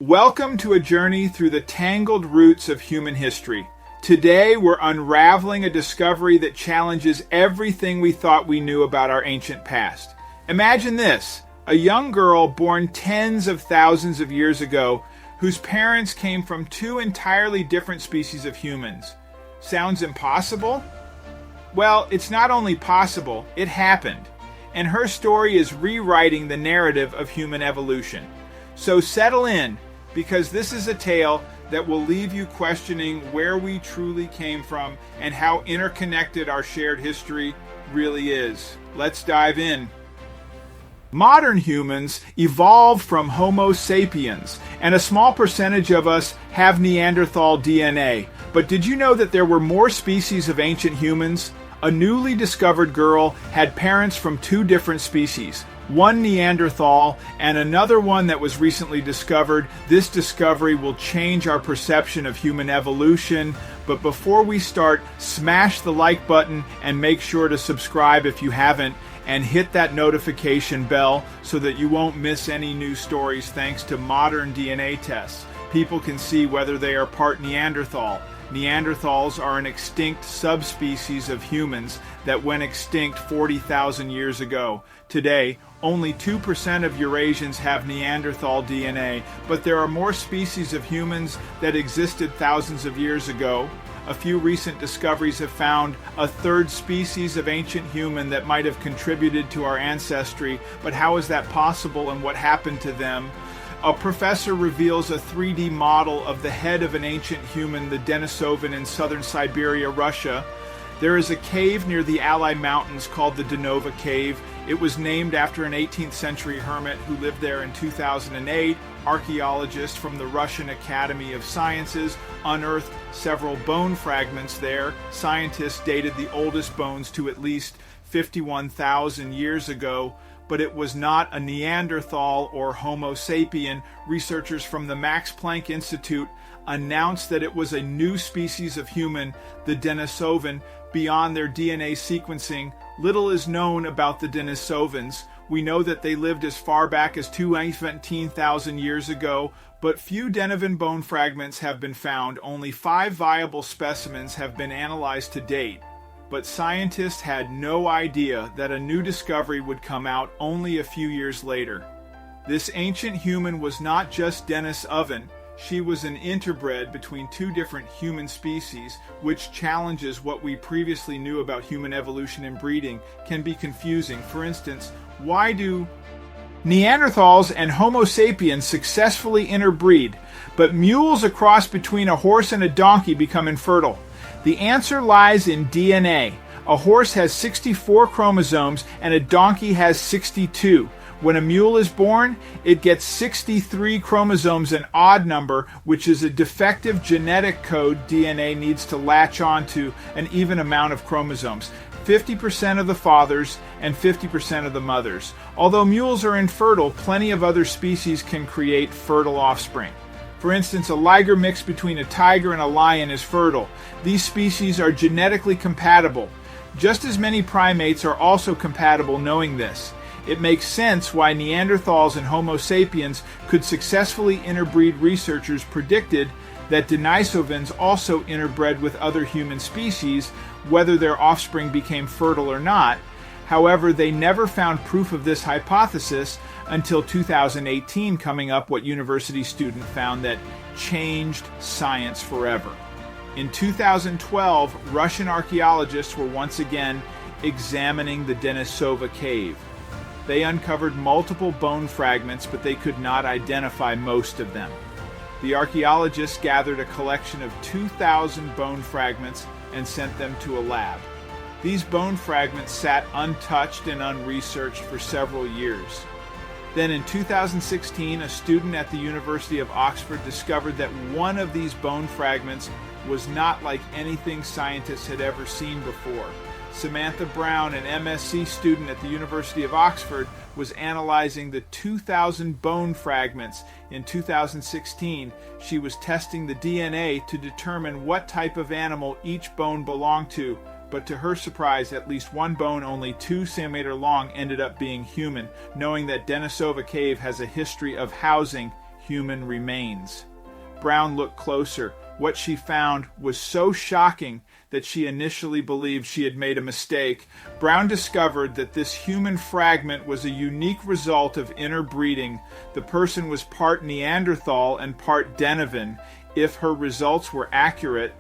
Welcome to a journey through the tangled roots of human history. Today, we're unraveling a discovery that challenges everything we thought we knew about our ancient past. Imagine this: a young girl born tens of thousands of years ago whose parents came from two entirely different species of humans. Sounds impossible? Well, it's not only possible, it happened. And her story is rewriting the narrative of human evolution. So settle in, because this is a tale that will leave you questioning where we truly came from and how interconnected our shared history really is. Let's dive in. Modern humans evolved from Homo sapiens, and a small percentage of us have Neanderthal DNA. But did you know that there were more species of ancient humans? A newly discovered girl had parents from two different species, one Neanderthal and another one that was recently discovered. This discovery will change our perception of human evolution. But before we start, smash the like button and make sure to subscribe if you haven't, and hit that notification bell so that you won't miss any new stories thanks to modern DNA tests. People can see whether they are part Neanderthal. Neanderthals are an extinct subspecies of humans that went extinct 40,000 years ago. Today, only 2% of Eurasians have Neanderthal DNA, but there are more species of humans that existed thousands of years ago. A few recent discoveries have found a third species of ancient human that might have contributed to our ancestry, but how is that possible and what happened to them? A professor reveals a 3D model of the head of an ancient human, the Denisovan, in southern Siberia, Russia. There is a cave near the Alai Mountains called the Denova Cave. It was named after an 18th century hermit who lived there in 2008. Archaeologists from the Russian Academy of Sciences unearthed several bone fragments there. Scientists dated the oldest bones to at least 51,000 years ago. But it was not a Neanderthal or Homo sapien. Researchers from the Max Planck Institute announced that it was a new species of human, the Denisovan. Beyond their DNA sequencing, little is known about the Denisovans. We know that they lived as far back as 217,000 years ago, but few Denisovan bone fragments have been found. Only 5 viable specimens have been analyzed to date. But scientists had no idea that a new discovery would come out only a few years later. This ancient human was not just Denisovan. She was an interbred between two different human species, which challenges what we previously knew about human evolution and breeding. Can be confusing. For instance, why do Neanderthals and Homo sapiens successfully interbreed, but mules a cross between a horse and a donkey become infertile? The answer lies in DNA. A horse has 64 chromosomes and a donkey has 62. When a mule is born, it gets 63 chromosomes, an odd number, which is a defective genetic code DNA needs to latch onto an even amount of chromosomes. 50% of the fathers and 50% of the mothers. Although mules are infertile, plenty of other species can create fertile offspring. For instance, a liger mix between a tiger and a lion is fertile. These species are genetically compatible. Just as many primates are also compatible. Knowing this, it makes sense why Neanderthals and Homo sapiens could successfully interbreed. Researchers predicted that Denisovans also interbred with other human species, whether their offspring became fertile or not. However, they never found proof of this hypothesis until 2018 coming up. What university student found that changed science forever. In 2012, Russian archaeologists were once again examining the Denisova cave. They uncovered multiple bone fragments, but they could not identify most of them. The archaeologists gathered a collection of 2,000 bone fragments and sent them to a lab. These bone fragments sat untouched and unresearched for several years. Then in 2016, a student at the University of Oxford discovered that one of these bone fragments was not like anything scientists had ever seen before. Samantha Brown, an MSc student at the University of Oxford, was analyzing the 2,000 bone fragments. In 2016, she was testing the DNA to determine what type of animal each bone belonged to. But to her surprise, at least one bone only 2 centimeters long ended up being human. Knowing that Denisova Cave has a history of housing human remains. Brown looked closer. What she found was so shocking that she initially believed she had made a mistake. Brown discovered that this human fragment was a unique result of interbreeding. The person was part Neanderthal and part Denisovan. If her results were accurate,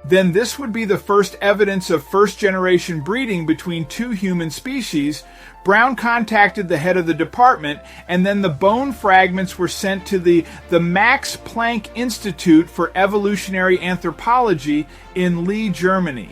then this would be the first evidence of first-generation breeding between two human species. Brown contacted the head of the department, and then the bone fragments were sent to the Max Planck Institute for Evolutionary Anthropology in Lee, Germany.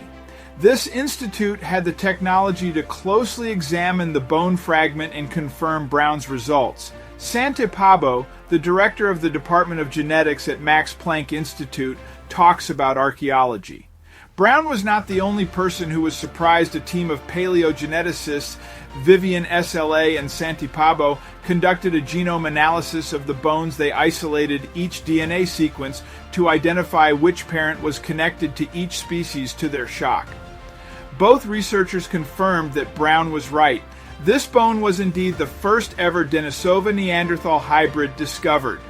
This institute had the technology to closely examine the bone fragment and confirm Brown's results. Santi Pabo, the director of the Department of Genetics at Max Planck Institute, talks about archaeology. Brown was not the only person who was surprised. A team of paleogeneticists, Vivian SLA and Santi Pabo, conducted a genome analysis of the bones. They isolated each DNA sequence to identify which parent was connected to each species, to their shock. Both researchers confirmed that Brown was right. This bone was indeed the first ever Denisova-Neanderthal hybrid discovered.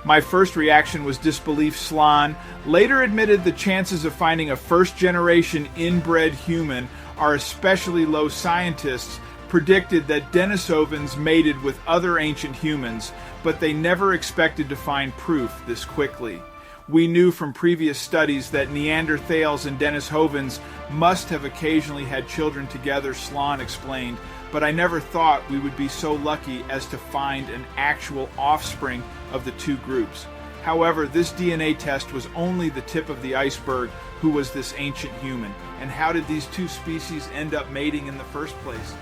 My first reaction was disbelief. Sloan later admitted the chances of finding a first-generation inbred human are especially low. Scientists predicted that Denisovans mated with other ancient humans, but they never expected to find proof this quickly. We knew from previous studies that Neanderthals and Denisovans must have occasionally had children together, Sloan explained, but I never thought we would be so lucky as to find an actual offspring of the two groups. However, this DNA test was only the tip of the iceberg. Who was this ancient human? And how did these two species end up mating in the first place?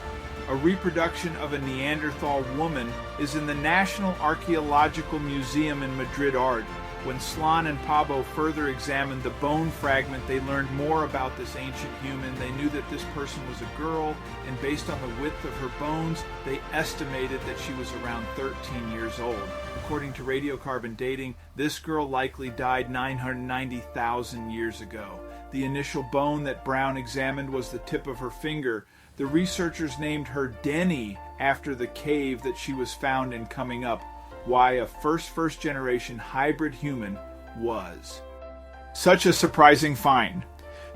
A reproduction of a Neanderthal woman is in the National Archaeological Museum in Madrid. When Sloan and Pabo further examined the bone fragment, they learned more about this ancient human. They knew that this person was a girl, and based on the width of her bones, they estimated that she was around 13 years old. According to radiocarbon dating, this girl likely died 990,000 years ago. The initial bone that Brown examined was the tip of her finger. The researchers named her Denny after the cave that she was found in coming up. Why a first-generation hybrid human was. Such a surprising find.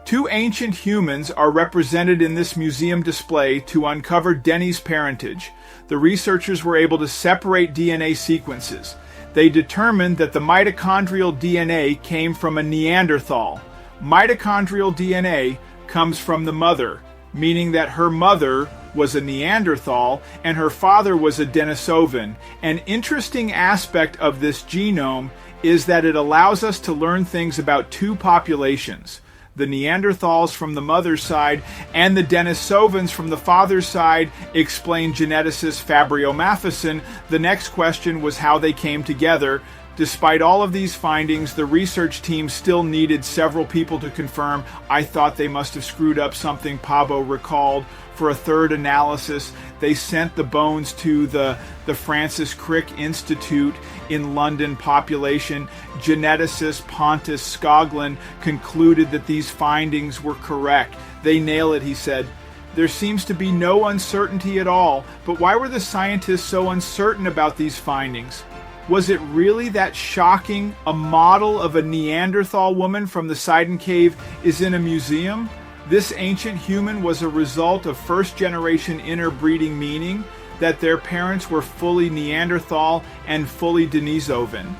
Two ancient humans are represented in this museum display to uncover Denny's parentage. The researchers were able to separate DNA sequences. They determined that the mitochondrial DNA came from a Neanderthal. Mitochondrial DNA comes from the mother, meaning that her mother was a Neanderthal and her father was a Denisovan. An interesting aspect of this genome is that it allows us to learn things about two populations, the Neanderthals from the mother's side and the Denisovans from the father's side, explained geneticist Fabio Matheson. The next question was how they came together. Despite all of these findings, the research team still needed several people to confirm. I thought they must have screwed up something, Pabo recalled. For a third analysis, they sent the bones to the Francis Crick Institute in London. Population geneticist Pontus Skoglund concluded that these findings were correct. They nail it, he said. There seems to be no uncertainty at all, but why were the scientists so uncertain about these findings? Was it really that shocking? A model of a Neanderthal woman from the Sidon Cave is in a museum? This ancient human was a result of first-generation interbreeding, meaning that their parents were fully Neanderthal and fully Denisovan.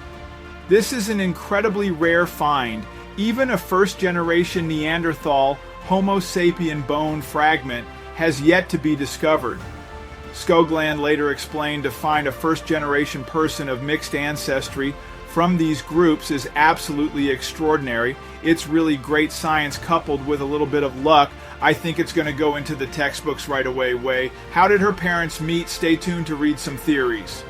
This is an incredibly rare find. Even a first-generation Neanderthal Homo sapien bone fragment has yet to be discovered. Skoglund later explained to find a first-generation person of mixed ancestry from these groups is absolutely extraordinary. It's really great science coupled with a little bit of luck. I think it's going to go into the textbooks right away. How did her parents meet? Stay tuned to read some theories.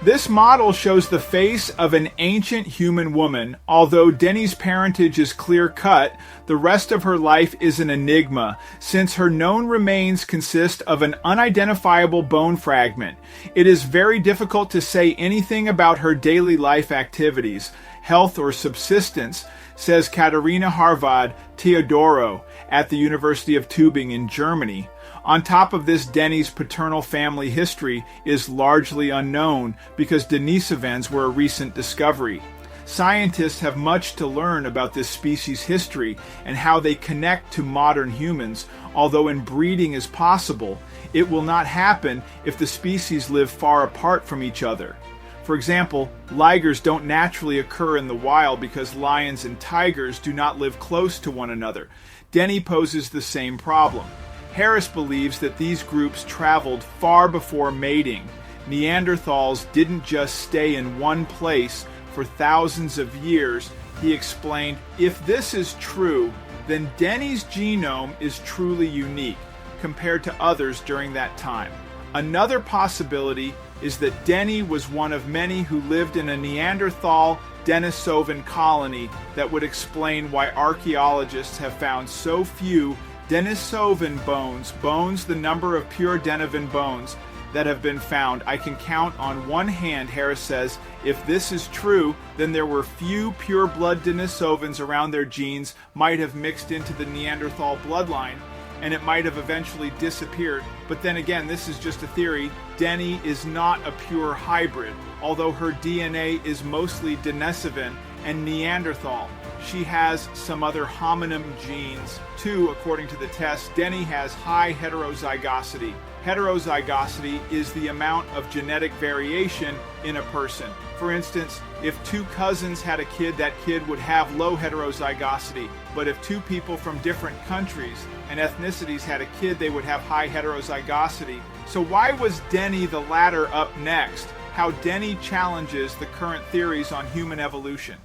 This model shows the face of an ancient human woman. Although Denny's parentage is clear-cut, the rest of her life is an enigma, since her known remains consist of an unidentifiable bone fragment. It is very difficult to say anything about her daily life activities, health or subsistence, says Katarina Harvad Teodoro at the University of Tübingen in Germany. On top of this, Denny's paternal family history is largely unknown because Denisovans were a recent discovery. Scientists have much to learn about this species' history and how they connect to modern humans. Although inbreeding is possible, it will not happen if the species live far apart from each other. For example, ligers don't naturally occur in the wild because lions and tigers do not live close to one another. Denny poses the same problem. Harris believes that these groups traveled far before mating. Neanderthals didn't just stay in one place for thousands of years. He explained, if this is true, then Denny's genome is truly unique compared to others during that time. Another possibility is that Denny was one of many who lived in a Neanderthal Denisovan colony that would explain why archaeologists have found so few Denisovan bones, the number of pure Denisovan bones that have been found. I can count on one hand, Harris says. If this is true, then there were few pure-blood Denisovans around. Their genes might have mixed into the Neanderthal bloodline, and it might have eventually disappeared. But then again, this is just a theory. Denny is not a pure hybrid, although her DNA is mostly Denisovan and Neanderthal. She has some other hominin genes too, according to the test. Denny has high heterozygosity. Heterozygosity is the amount of genetic variation in a person. For instance, if two cousins had a kid, that kid would have low heterozygosity. But if two people from different countries and ethnicities had a kid, they would have high heterozygosity. So why was Denny the latter up next? How Denny challenges the current theories on human evolution.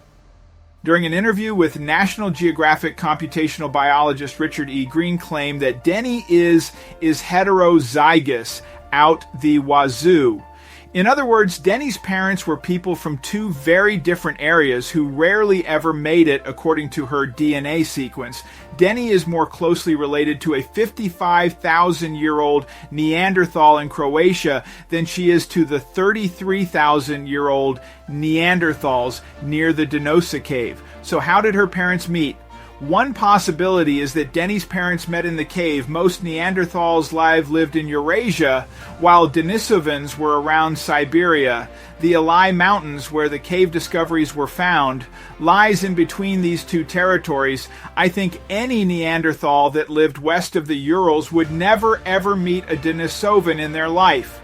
During an interview with National Geographic computational biologist Richard E. Green, claimed that Denny is heterozygous out the wazoo. In other words, Denny's parents were people from two very different areas who rarely ever made it according to her DNA sequence. Denny is more closely related to a 55,000-year-old Neanderthal in Croatia than she is to the 33,000-year-old Neanderthals near the Denosa cave. So how did her parents meet? One possibility is that Denny's parents met in the cave. Most Neanderthals lived in Eurasia, while Denisovans were around Siberia. The Alai Mountains, where the cave discoveries were found, lies in between these two territories. I think any Neanderthal that lived west of the Urals would never ever meet a Denisovan in their life.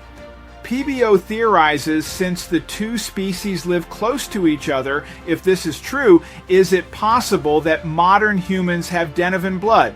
PBO theorizes, since the two species live close to each other, if this is true, is it possible that modern humans have Denisovan blood?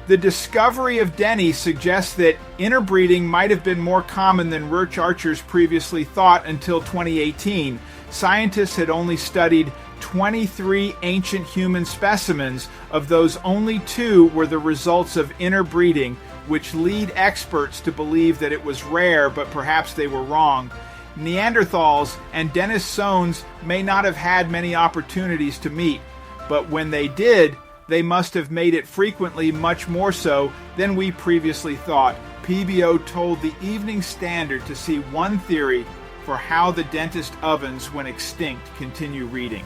The discovery of Denny suggests that interbreeding might have been more common than researchers previously thought until 2018. Scientists had only studied 23 ancient human specimens. Of those, only 2 were the results of interbreeding, which lead experts to believe that it was rare, but perhaps they were wrong. Neanderthals and Denisovans may not have had many opportunities to meet, but when they did, they must have made it frequently, much more so than we previously thought. PBO told the Evening Standard to see one theory for how the dentist ovens went extinct. Continue reading.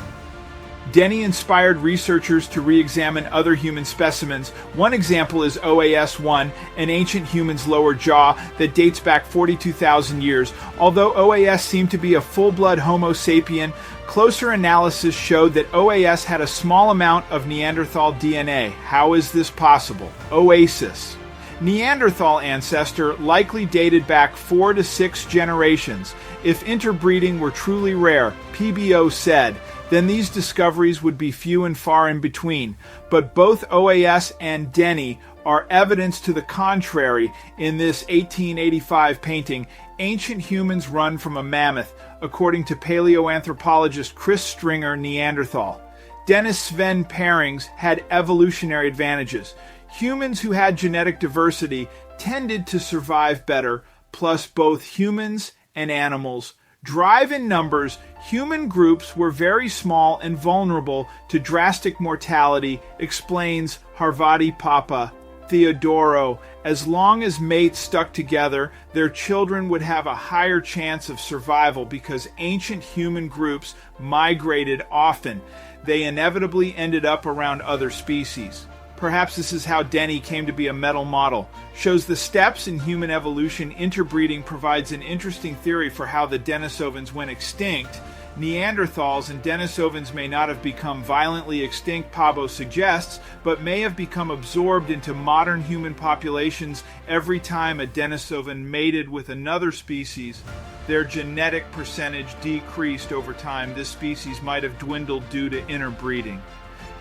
Denny inspired researchers to re-examine other human specimens. One example is OAS-1, an ancient human's lower jaw that dates back 42,000 years. Although OAS seemed to be a full-blood Homo sapien, closer analysis showed that OAS had a small amount of Neanderthal DNA. How is this possible? Oasis. Neanderthal ancestor likely dated back 4 to 6 generations. If interbreeding were truly rare, PBO said, then these discoveries would be few and far in between. But both OAS and Denny are evidence to the contrary. In this 1885 painting, ancient humans run from a mammoth, according to paleoanthropologist Chris Stringer. Neanderthal Denisven pairings had evolutionary advantages. Humans who had genetic diversity tended to survive better, plus both humans and animals drive in numbers. Human groups were very small and vulnerable to drastic mortality, explains Harvadi Papa Theodoro. As long as mates stuck together, their children would have a higher chance of survival because ancient human groups migrated often. They inevitably ended up around other species. Perhaps this is how Denny came to be a metal model. Shows the steps in human evolution. Interbreeding provides an interesting theory for how the Denisovans went extinct. Neanderthals and Denisovans may not have become violently extinct, Pabo suggests, but may have become absorbed into modern human populations every time a Denisovan mated with another species. Their genetic percentage decreased over time. This species might have dwindled due to interbreeding.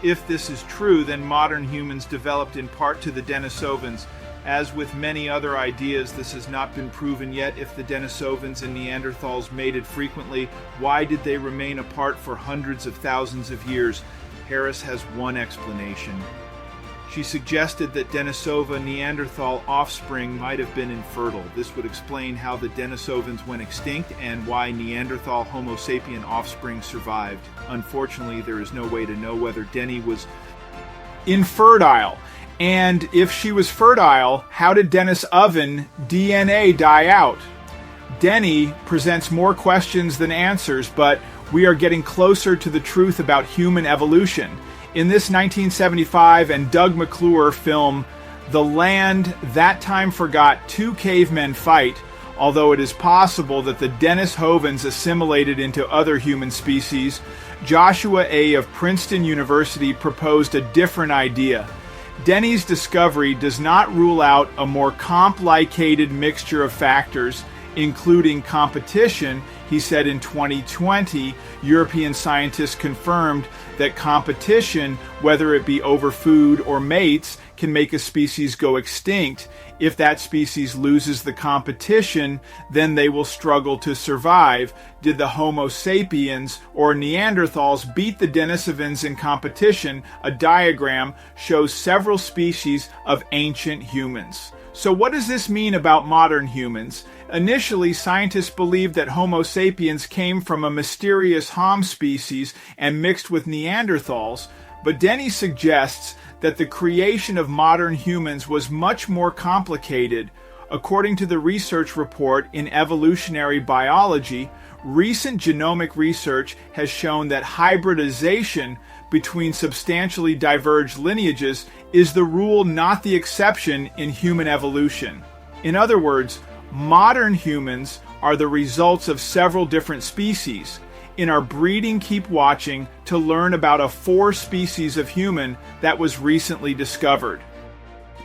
If this is true, then modern humans developed in part to the Denisovans. As with many other ideas, this has not been proven yet. If the Denisovans and Neanderthals mated frequently, why did they remain apart for hundreds of thousands of years? Harris has one explanation. She suggested that Denisova-Neanderthal offspring might have been infertile. This would explain how the Denisovans went extinct and why Neanderthal Homo sapien offspring survived. Unfortunately, there is no way to know whether Denny was infertile. And if she was fertile, how did Denisovan DNA die out? Denny presents more questions than answers, but we are getting closer to the truth about human evolution. In this 1975 and Doug McClure film, The Land That Time Forgot, two cavemen fight, although it is possible that the Denisovans assimilated into other human species. Joshua A. of Princeton University proposed a different idea. Denny's discovery does not rule out a more complicated mixture of factors, including competition. He said in 2020, European scientists confirmed that competition, whether it be over food or mates, can make a species go extinct. If that species loses the competition, then they will struggle to survive. Did the Homo sapiens or Neanderthals beat the Denisovans in competition? A diagram shows several species of ancient humans. So what does this mean about modern humans? Initially, scientists believed that Homo sapiens came from a mysterious Homo species and mixed with Neanderthals, but Denny suggests that the creation of modern humans was much more complicated. According to the research report in Evolutionary Biology, recent genomic research has shown that hybridization between substantially diverged lineages is the rule, not the exception, in human evolution. In other words, modern humans are the results of several different species. In our Breeding Keep Watching to learn about a 4 species of human that was recently discovered.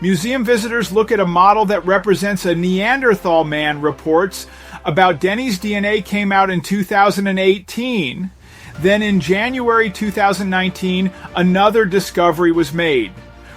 Museum visitors look at a model that represents a Neanderthal man, reports about Denny's DNA came out in 2018. Then in January 2019, another discovery was made.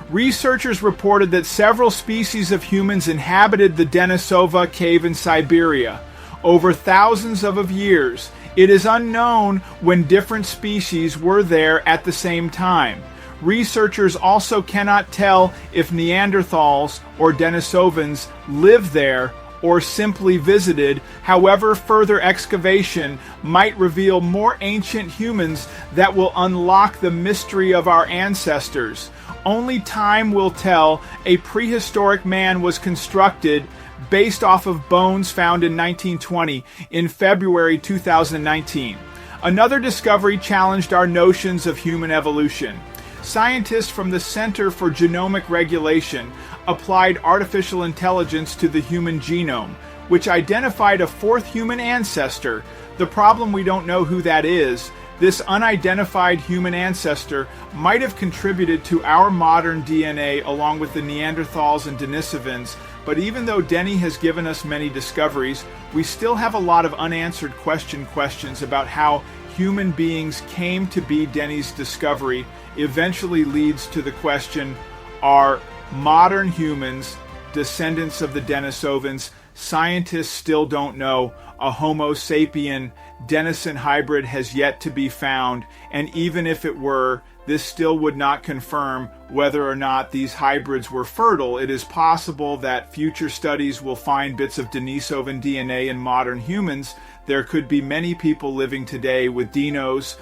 Researchers reported that several species of humans inhabited the Denisova cave in Siberia. Over thousands of years, it is unknown when different species were there at the same time. Researchers also cannot tell if Neanderthals or Denisovans lived there or simply visited. However, further excavation might reveal more ancient humans that will unlock the mystery of our ancestors. Only time will tell. A prehistoric man was constructed based off of bones found in 1920 in February 2019. Another discovery challenged our notions of human evolution. Scientists from the Center for Genomic Regulation applied artificial intelligence to the human genome, which identified a 4th human ancestor. The problem, we don't know who that is. This unidentified human ancestor might have contributed to our modern DNA along with the Neanderthals and Denisovans. But even though Denny has given us many discoveries, we still have a lot of unanswered questions about how human beings came to be. Denny's discovery eventually leads to the question, are modern humans descendants of the Denisovans? Scientists still don't know. A Homo sapien Denison hybrid has yet to be found, and even if it were, this still would not confirm whether or not these hybrids were fertile. It is possible that future studies will find bits of Denisovan DNA in modern humans. There could be many people living today with dinos,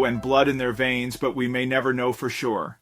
and blood in their veins, but we may never know for sure.